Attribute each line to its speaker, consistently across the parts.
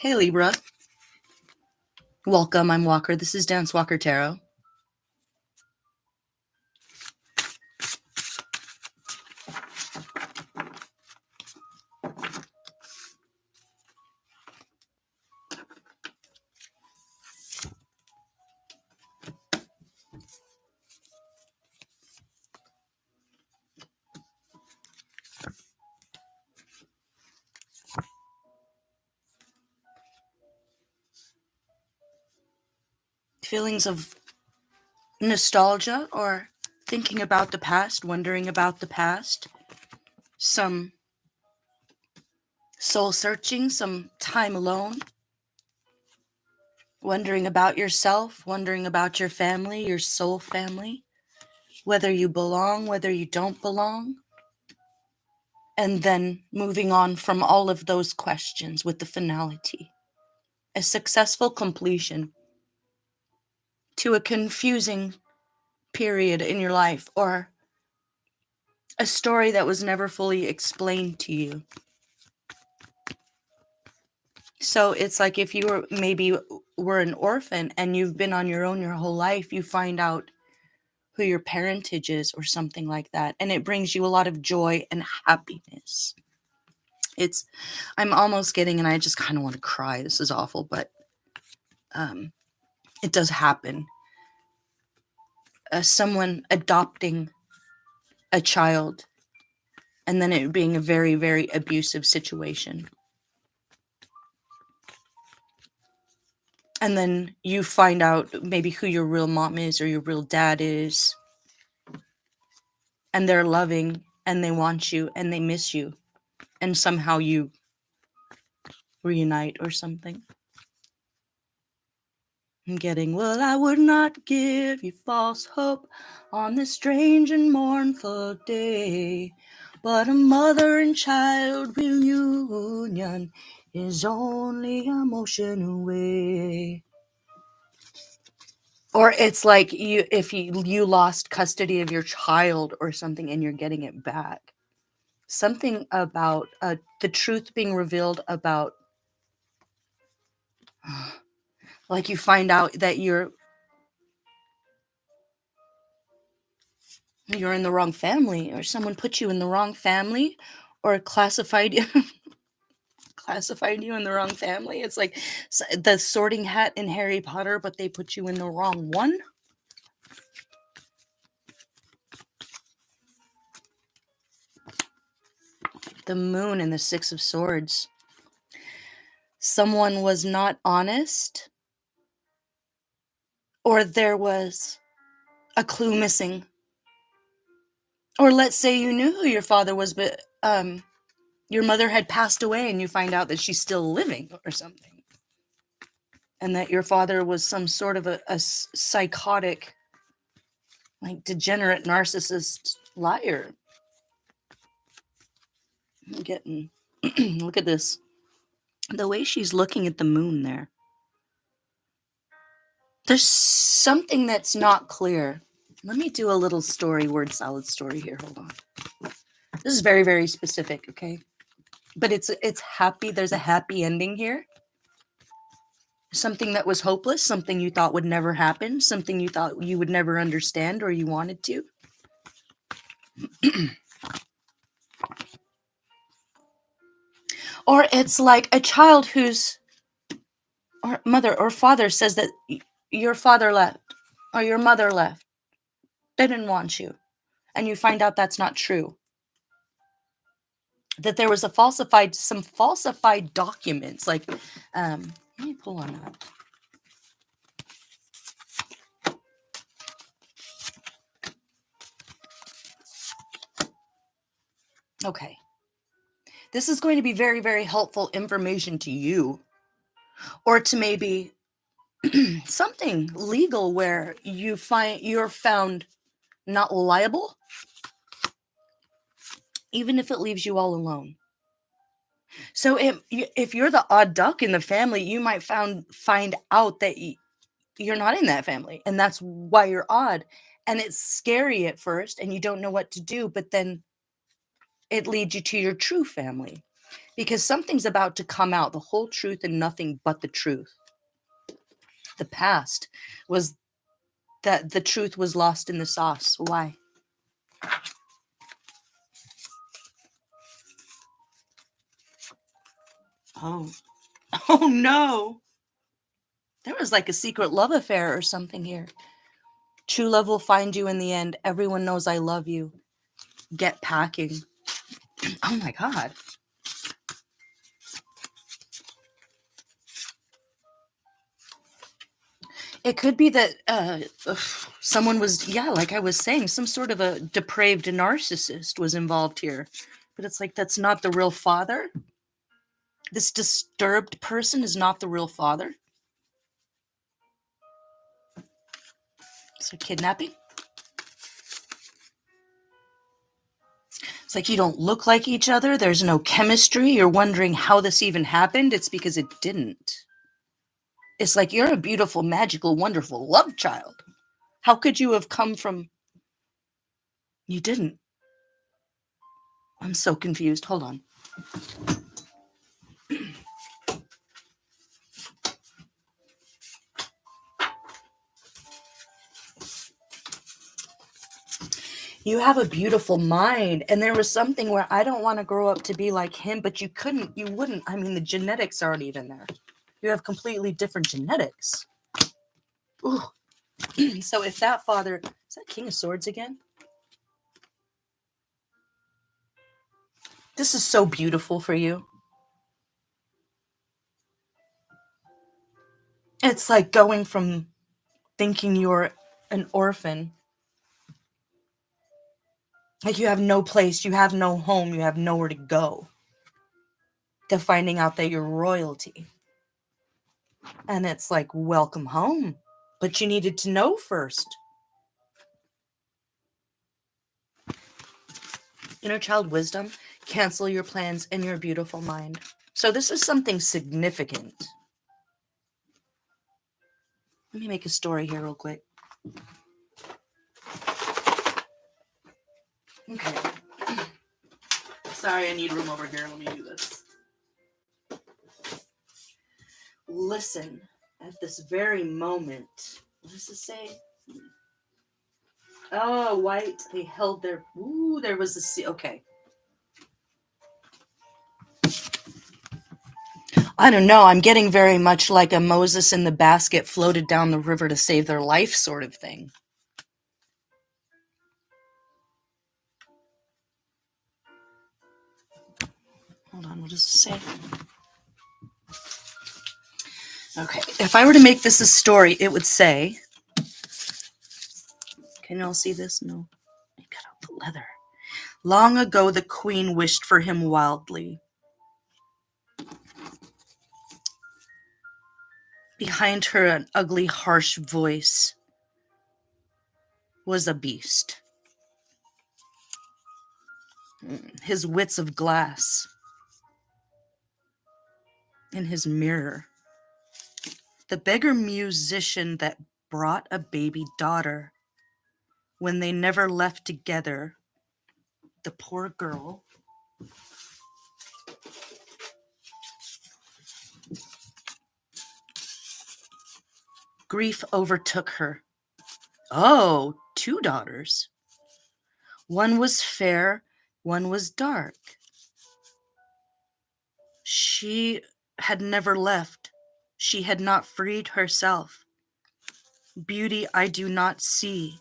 Speaker 1: Hey Libra, welcome. I'm Walker. This is Dance Walker Tarot. Feelings of nostalgia or thinking about the past, wondering about the past, some soul searching, some time alone, wondering about yourself, wondering about your family, your soul family, whether you belong, whether you don't belong, and then moving on from all of those questions with the finality, a successful completion to a confusing period in your life or a story that was never fully explained to you. So it's like if you were an orphan and you've been on your own your whole life, you find out who your parentage is or something like that. And it brings you a lot of joy and happiness. I'm almost getting, and I just kind of want to cry. This is awful, but it does happen. Someone adopting a child and then it being a very, very abusive situation. And then you find out maybe who your real mom is or your real dad is. And they're loving and they want you and they miss you. And somehow you reunite or something. I'm getting, well, I would not give you false hope on this strange and mournful day. But a mother and child reunion is only a motion away. Or it's like if you lost custody of your child or something and you're getting it back. Something about the truth being revealed about, like you find out that you're in the wrong family or someone put you in the wrong family or classified you in the wrong family. It's like the Sorting Hat in Harry Potter, but they put you in the wrong one. The Moon and the Six of Swords. Someone was not honest, or there was a clue missing. Or let's say you knew who your father was, but your mother had passed away and you find out that she's still living or something. And that your father was some sort of a psychotic, like degenerate narcissist liar. I'm getting, look at this. The way she's looking at the moon there. There's something that's not clear. Let me do a little story, word salad story here. Hold on. This is very, very specific, okay? But it's happy. There's a happy ending here. Something that was hopeless, something you thought would never happen, something you thought you would never understand or you wanted to. Or it's like a child whose or mother or father says that your father left or your mother left. They didn't want you. And you find out that's not true. That there was some falsified documents. Like, let me pull on that. Okay. This is going to be very, very helpful information to you. Or to maybe something legal where you're found not liable, even if it leaves you all alone. So if you're the odd duck in the family, you might find out that you're not in that family, and that's why you're odd. And it's scary at first, and you don't know what to do, but then it leads you to your true family. because something's about to come out, the whole truth and nothing but the truth. The past was that the truth was lost in the sauce. Why? Oh, oh no. There was like a secret love affair or something here. True love will find you in the end. Everyone knows I love you. Get packing. Oh my God. It could be that someone was, yeah, like I was saying, some sort of a depraved narcissist was involved here. But it's like, that's not the real father. This disturbed person is not the real father. So kidnapping. It's like you don't look like each other. There's no chemistry. You're wondering how this even happened. It's because it didn't. It's like you're a beautiful, magical, wonderful love child. How could you have come from... You didn't. I'm so confused. Hold on. You have a beautiful mind. And there was something where I don't want to grow up to be like him, but you couldn't, you wouldn't. I mean, the genetics aren't even there. You have completely different genetics. Ooh. So if that father... Is that King of Swords again? This is so beautiful for you. It's like going from thinking you're an orphan, like you have no place, you have no home, you have nowhere to go, to finding out that you're royalty. And it's like, welcome home. But you needed to know first. Inner child wisdom, cancel your plans in your beautiful mind. So this is something significant. Let me make a story here real quick. Okay. Sorry, I need room over here. Let me do this. Listen, at this very moment, what does it say? Oh, white. They held their... Ooh, there was a sea. Okay. I don't know. I'm getting very much like a Moses in the basket floated down the river to save their life sort of thing. Hold on. What does it say? Okay. If I were to make this a story, it would say... Can you all see this? No. I cut out the leather. Long ago, the queen wished for him wildly. Behind her, an ugly, harsh voice was a beast. His wits of glass. In his mirror. The beggar musician that brought a baby daughter. When they never left together, the poor girl grief overtook her. Oh, 2 daughters. One was fair, one was dark. She had never left. She had not freed herself. Beauty I do not see,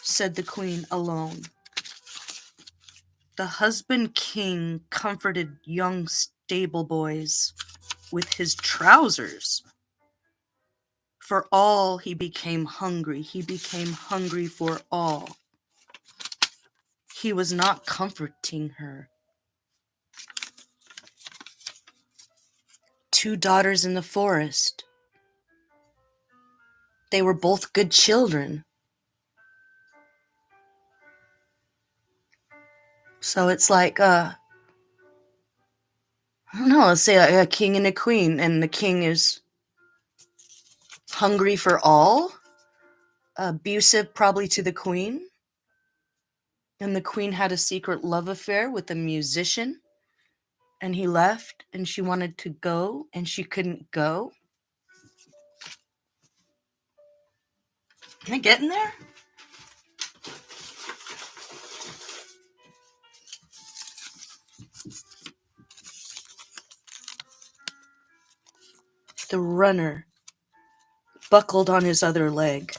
Speaker 1: said the queen alone. The husband king comforted young stable boys with his trousers. For all he became hungry. He became hungry for all. He was not comforting her. 2 daughters in the forest. They were both good children. So it's like, I don't know, let's say a king and a queen, and the king is hungry for all, abusive probably to the queen, and the queen had a secret love affair with a musician and he left, and she wanted to go, and she couldn't go. Am I getting there? The runner buckled on his other leg.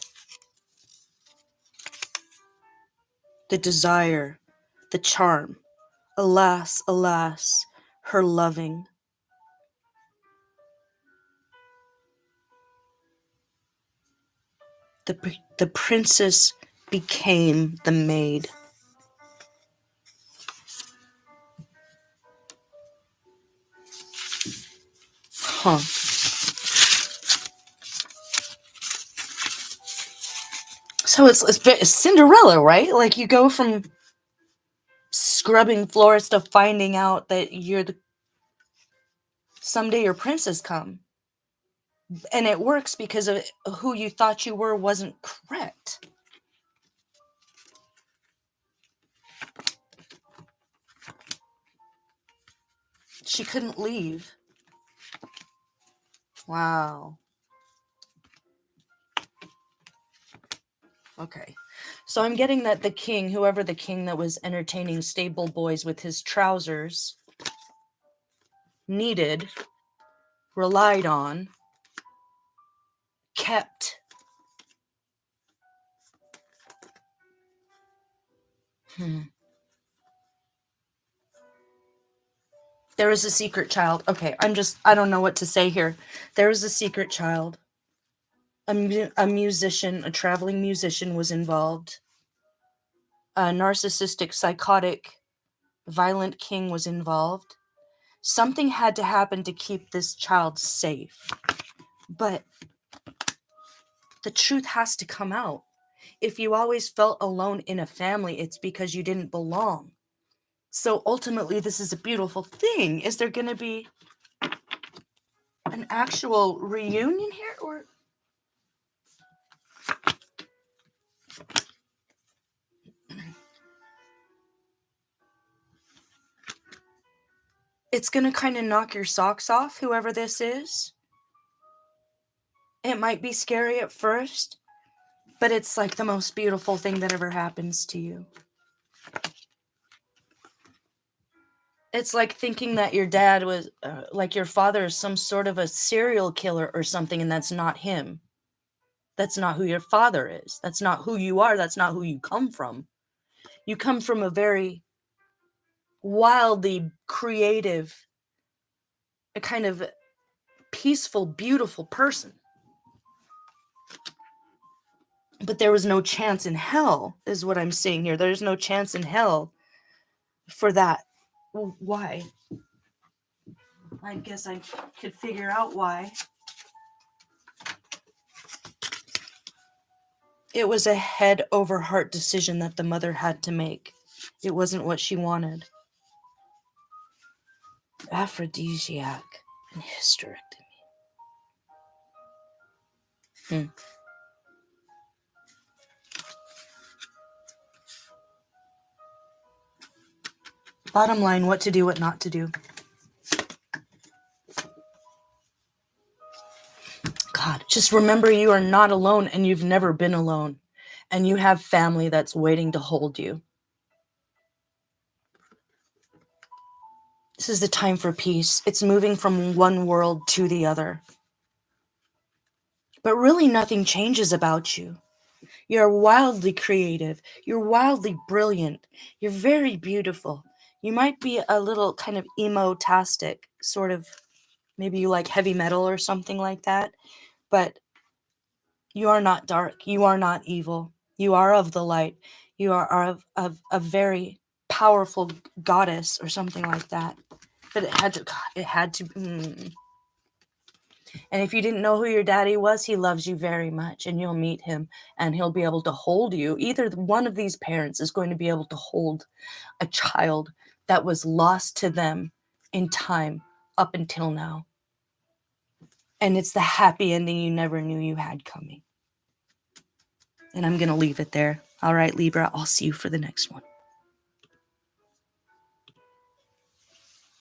Speaker 1: The desire, the charm, alas, alas, her loving. The princess became the maid. Huh. So it's Cinderella, right? Like you go from scrubbing floors to finding out that someday your prince has come. And it works because of who you thought you were wasn't correct. She couldn't leave. Wow. Okay. So I'm getting that the king, whoever the king that was entertaining stable boys with his trousers, needed, relied on, kept. There was a secret child. Okay, I don't know what to say here. There was a secret child. A musician, a traveling musician was involved. A narcissistic, psychotic, violent king was involved. Something had to happen to keep this child safe. But the truth has to come out. If you always felt alone in a family, it's because you didn't belong. So ultimately, this is a beautiful thing. Is there going to be an actual reunion here? Or it's going to kind of knock your socks off, whoever this is. It might be scary at first, but it's like the most beautiful thing that ever happens to you. It's like thinking that your dad was, like your father is some sort of a serial killer or something, and that's not him. That's not who your father is. That's not who you are. That's not who you come from. You come from a very wildly creative, a kind of peaceful, beautiful person. But there was no chance in hell, is what I'm saying here. There's no chance in hell for that. Why? I guess I could figure out why. It was a head over heart decision that the mother had to make. It wasn't what she wanted. Aphrodisiac and hysterectomy. Bottom line, what to do, what not to do. God, just remember you are not alone, and you've never been alone. And you have family that's waiting to hold you. This is the time for peace. It's moving from one world to the other. But really nothing changes about you. You're wildly creative. You're wildly brilliant. You're very beautiful. You might be a little kind of emo-tastic, sort of, maybe you like heavy metal or something like that. But you are not dark. You are not evil. You are of the light. You are of a very powerful goddess or something like that. But it had to. And if you didn't know who your daddy was, he loves you very much, and you'll meet him, and he'll be able to hold you. Either one of these parents is going to be able to hold a child that was lost to them in time up until now. And it's the happy ending you never knew you had coming. And I'm going to leave it there. All right, Libra, I'll see you for the next one.